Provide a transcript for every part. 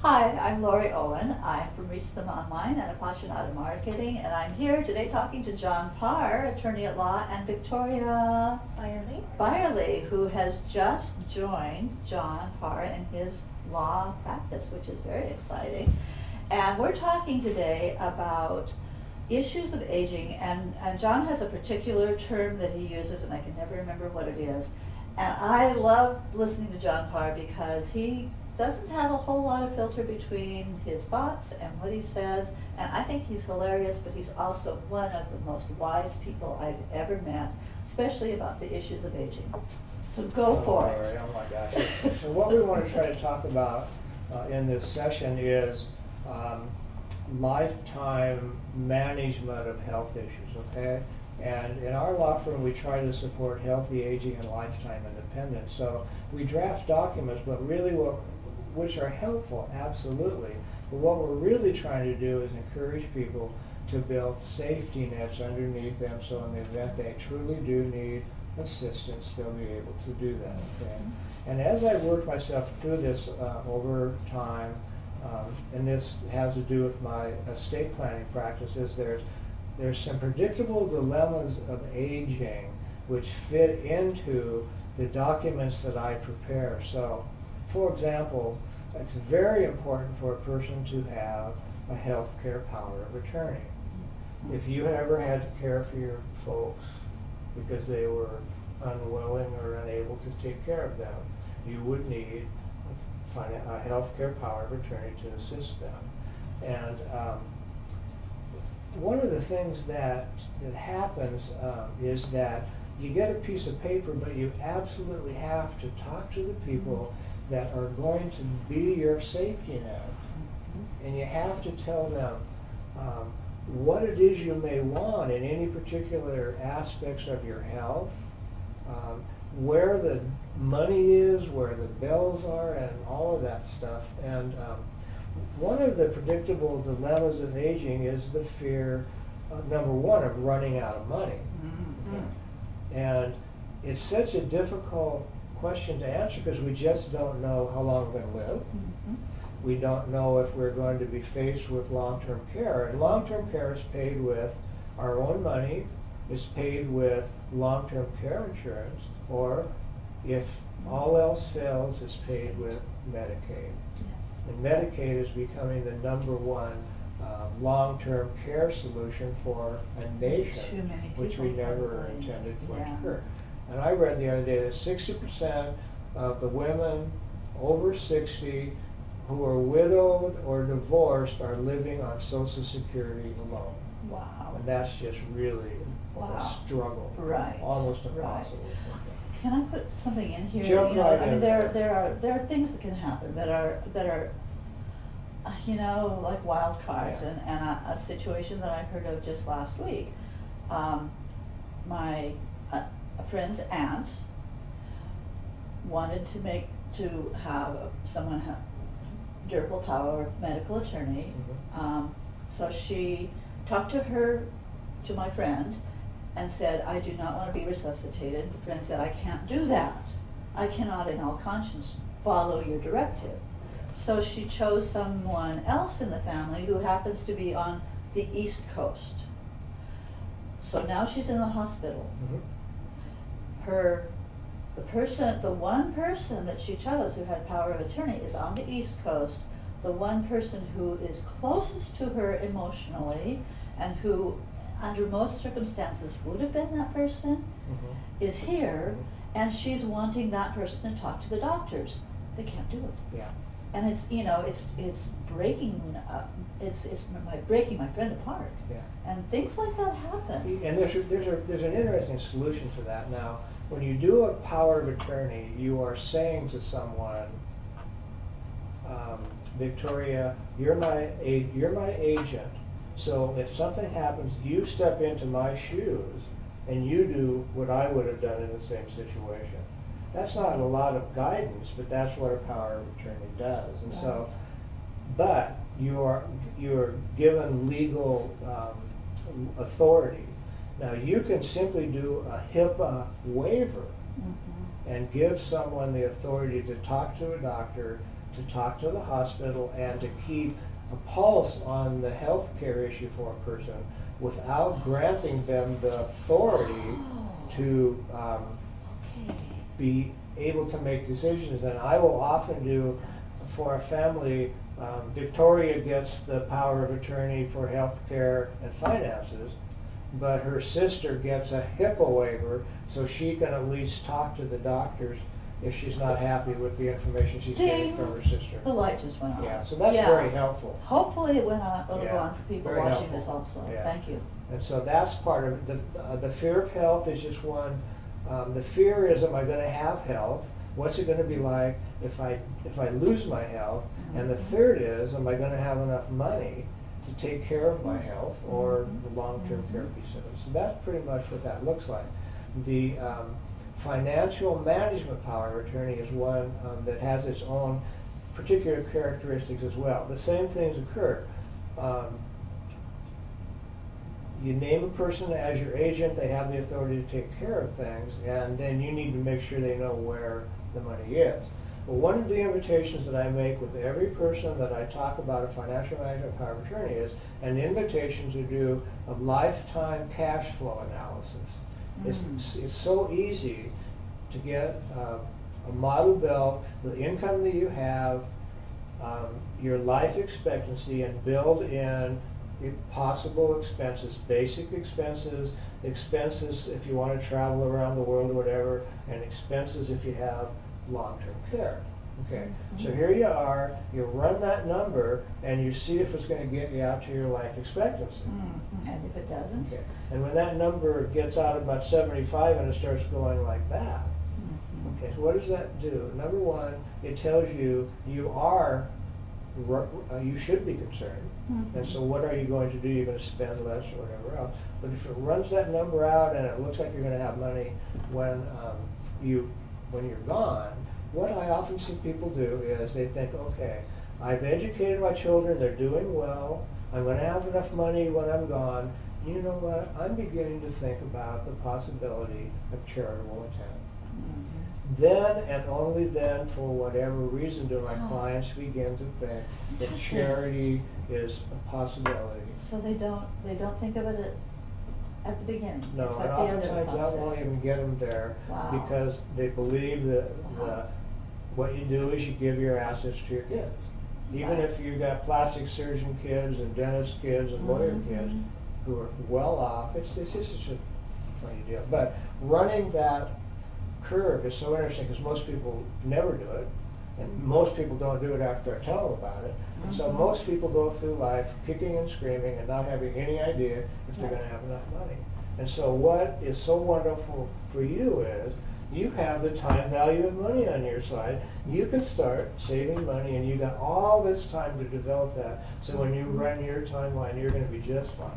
Hi, I'm Lori Owen. I'm from Reach Them Online and Apasionata Marketing, and I'm here today talking to John Parr, attorney at law, and Victoria Byerly, who has just joined John Parr in his law practice, which is very exciting. And we're talking today about issues of aging, and John has a particular term that he uses, and I can never remember what it is. And I love listening to John Parr because he doesn't have a whole lot of filter between his thoughts and what he says, and I think he's hilarious, but he's also one of the most wise people I've ever met, especially about the issues of aging. So go for it. Oh my gosh. So what we want to try to talk about in this session is lifetime management of health issues, okay? And in our law firm, we try to support healthy aging and lifetime independence. So we draft documents, but really which are helpful, absolutely. But what we're really trying to do is encourage people to build safety nets underneath them, so in the event they truly do need assistance, they'll be able to do that, okay? And as I worked myself through this over time, and this has to do with my estate planning practices, there's some predictable dilemmas of aging which fit into the documents that I prepare. So, for example, it's very important for a person to have a health care power of attorney. If you ever had to care for your folks because they were unwilling or unable to take care of them, you would need a health care power of attorney to assist them. And one of the things that happens is that you get a piece of paper, but you absolutely have to talk to the people that are going to be your safety net. And you have to tell them what it is you may want in any particular aspects of your health, where the money is, where the bills are, and all of that stuff. And one of the predictable dilemmas of aging is the fear, number one, of running out of money. And it's such a difficult question to answer because we just don't know how long we're going to live. We don't know if we're going to be faced with long-term care. And long-term care is paid with our own money, is paid with long-term care insurance, or if all else fails, is paid with Medicaid. And Medicaid is becoming the #1 long-term care solution for a nation, which we never intended for it to occur. And I read the other day that 60% of the women over 60 who are widowed or divorced are living on Social Security alone. Wow. And that's just really a struggle. Right. Almost impossible. Can I put something in here? Jump right in. There are things that can happen that are like wild cards, and a situation that I heard of just last week. My a friend's aunt wanted to have someone have durable power of medical attorney. So she talked to my friend and said, I do not want to be resuscitated. The friend said, I can't do that. I cannot in all conscience follow your directive. So she chose someone else in the family who happens to be on the East Coast. So now she's in the hospital. The one person that she chose who had power of attorney is on the East Coast. The one person who is closest to her emotionally and who under most circumstances would have been that person is here, and she's wanting that person to talk to the doctors. They can't do it. Yeah. And it's breaking breaking my friend apart. Yeah. And things like that happen. And there's an interesting solution to that. Now, when you do a power of attorney, you are saying to someone, Victoria, you're my agent. So if something happens, you step into my shoes and you do what I would have done in the same situation. That's not a lot of guidance, but that's what a power of attorney does. And so, but you're given legal authority. Now you can simply do a HIPAA waiver and give someone the authority to talk to a doctor to talk to the hospital and to keep a pulse on the health care issue for a person without granting them the authority to Okay. be able to make decisions. And I will often do, for a family, Victoria gets the power of attorney for health care and finances, but her sister gets a HIPAA waiver so she can at least talk to the doctors if she's not happy with the information she's getting Ding. from her sister. The light just went on. Yeah, so that's Yeah. very helpful. Hopefully it went on, it'll go Yeah, on for people very watching helpful. this also. Yeah. Thank you. And so that's part of it. The fear of health is just one. The fear is, am I going to have health? What's it going to be like if I lose my health? And the third is, am I going to have enough money to take care of my health or the long-term care piece of it? So that's pretty much what that looks like. The financial management power of attorney is one that has its own particular characteristics as well. The same things occur. You name a person as your agent, they have the authority to take care of things, and then you need to make sure they know where the money is. But one of the invitations that I make with every person that I talk about a financial management power of attorney is an invitation to do a lifetime cash flow analysis. It's so easy to get a model bill, the income that you have, your life expectancy, and build in possible expenses, basic expenses, expenses if you want to travel around the world or whatever, and expenses if you have long-term care. Okay, so here you are, you run that number, and you see if it's going to get you out to your life expectancy. And if it doesn't? Okay, and when that number gets out about 75 and it starts going like that, okay, so what does that do? Number one, it tells you you should be concerned. And so what are you going to do? You're going to spend less or whatever else. But if it runs that number out and it looks like you're going to have money when you're gone, what I often see people do is they think, okay, I've educated my children, they're doing well, I'm going to have enough money when I'm gone. You know what? I'm beginning to think about the possibility of charitable intent. Then and only then, for whatever reason, do my clients begin to think that charity is a possibility. So they don't think of it at the beginning? No, It's and at the end of the oftentimes I won't process. even get them there because they believe that what you do is you give your assets to your kids. Even if you got plastic surgeon kids and dentist kids and lawyer kids who are well off, it's just a funny deal. But running that curve is so interesting because most people never do it, and most people don't do it after I tell them about it. And so most people go through life kicking and screaming and not having any idea if they're going to have enough money. And so what is so wonderful for you is you have the time value of money on your side. You can start saving money, and you got all this time to develop that. So when you run your timeline, you're going to be just fine.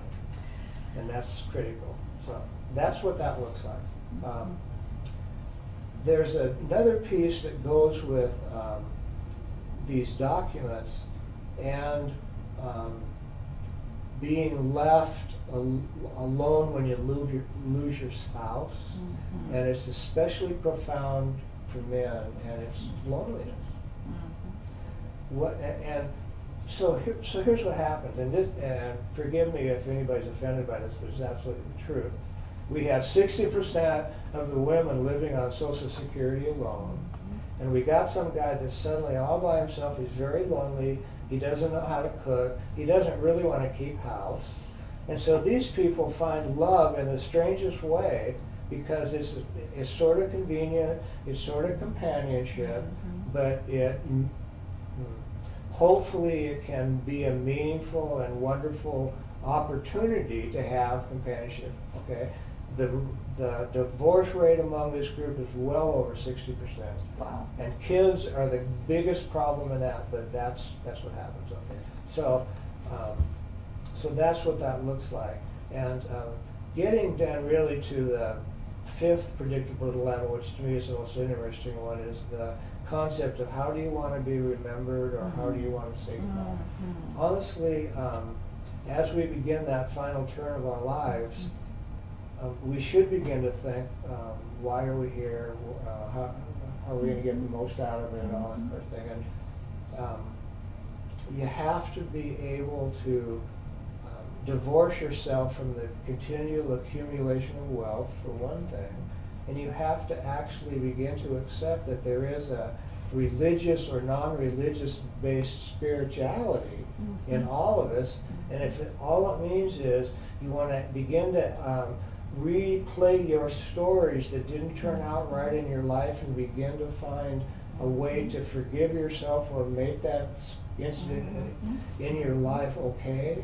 And that's critical. So that's what that looks like. There's another piece that goes with these documents and being left alone when you lose your spouse. And it's especially profound for men, and it's loneliness. So here's what happens, and forgive me if anybody's offended by this, but it's absolutely the truth. We have 60% of the women living on Social Security alone, and we got some guy that's suddenly all by himself. He's very lonely. He doesn't know how to cook. He doesn't really want to keep house. And so these people find love in the strangest way because it's sort of convenient, it's sort of companionship, but hopefully it can be a meaningful and wonderful opportunity to have companionship. Okay, the divorce rate among this group is well over 60%. Wow. And kids are the biggest problem in that, but that's what happens. Okay, so that's what that looks like. And getting down really to the fifth predictable dilemma, which to me is the most interesting one, is the concept of how do you want to be remembered, or how do you want to say goodbye. Honestly, as we begin that final turn of our lives, we should begin to think, why are we here? How are we going to get the most out of it, and all that sort of thing. you have to be able to divorce yourself from the continual accumulation of wealth, for one thing, and you have to actually begin to accept that there is a religious or non-religious based spirituality in all of us, and if all it means is you want to begin to replay your stories that didn't turn out right in your life and begin to find a way to forgive yourself or make that incident in your life okay,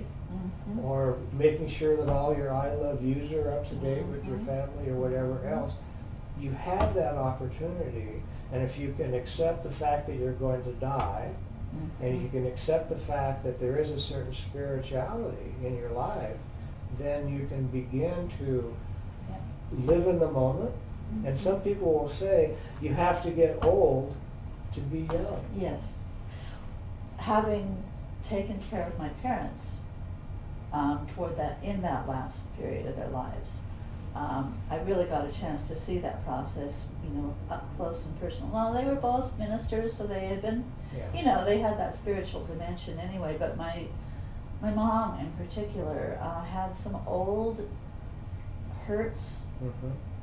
or making sure that all your I love yous are up to date with your family or whatever else, you have that opportunity. And if you can accept the fact that you're going to die, and you can accept the fact that there is a certain spirituality in your life, then you can begin to live in the moment. And some people will say you have to get old to be young. Yes. Having taken care of my parents in that last period of their lives, I really got a chance to see that process, up close and personal. Well, they were both ministers, so they had been, they had that spiritual dimension anyway. But my mom in particular had some old hurts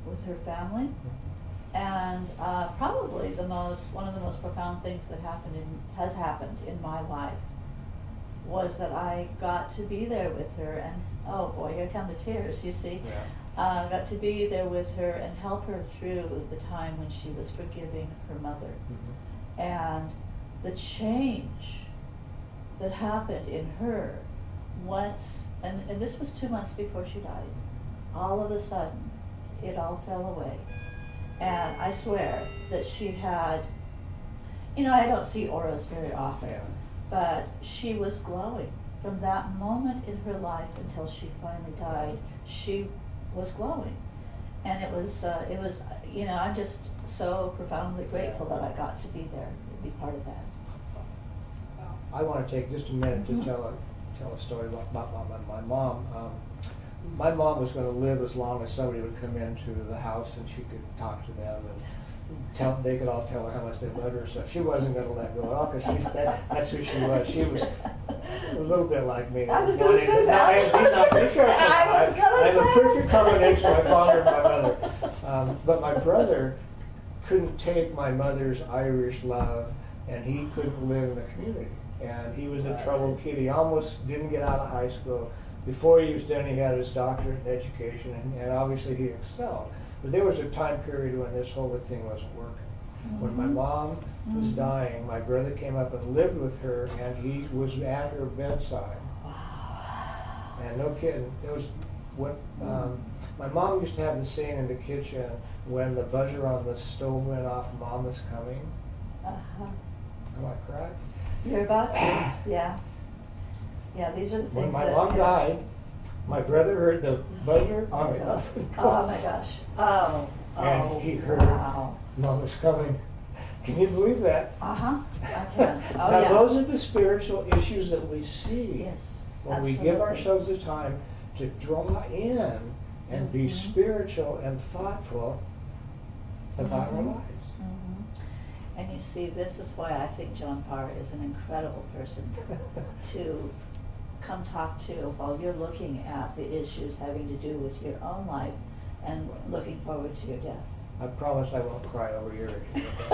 with her family, and probably one of the most profound things that has happened in my life was that I got to be there with her, and oh boy, here come the tears, you see. Got to be there with her and help her through the time when she was forgiving her mother. And the change that happened in her once, and this was 2 months before she died, all of a sudden, it all fell away. And I swear that she had, I don't see auras very often, but she was glowing. From that moment in her life until she finally died, she was glowing. And it was, I'm just so profoundly grateful that I got to be there, to be part of that. I want to take just a minute to tell a story about my mom. My mom was going to live as long as somebody would come into the house and she could talk to them and they could all tell her how much they loved her. So she wasn't going to let go at all, because that's who she was. She was a little bit like me. I was going to say that. I have a perfect combination of my father and my mother. But my brother couldn't take my mother's Irish love, and he couldn't live in the community. And he was a troubled kid. He almost didn't get out of high school. Before he was done, he had his doctorate in education, and obviously he excelled. But there was a time period when this whole thing wasn't working. When my mom was dying, my brother came up and lived with her, and he was at her bedside. And no kidding, it was what my mom used to have the saying in the kitchen when the buzzer on the stove went off, "Mom is coming." Am I correct? You're about to, yeah. Yeah, these are the things when my mom died, my brother heard the buzzer on the oven. Oh my gosh. And he heard, "Mom is coming." Can you believe that? I can. Oh, now, yeah. those are the spiritual issues that we see. Yes, when absolutely. we give ourselves the time to draw in and be spiritual and thoughtful about our lives. And you see, this is why I think John Parr is an incredible person to come talk to while you're looking at the issues having to do with your own life and looking forward to your death. I promise I won't cry over your issues.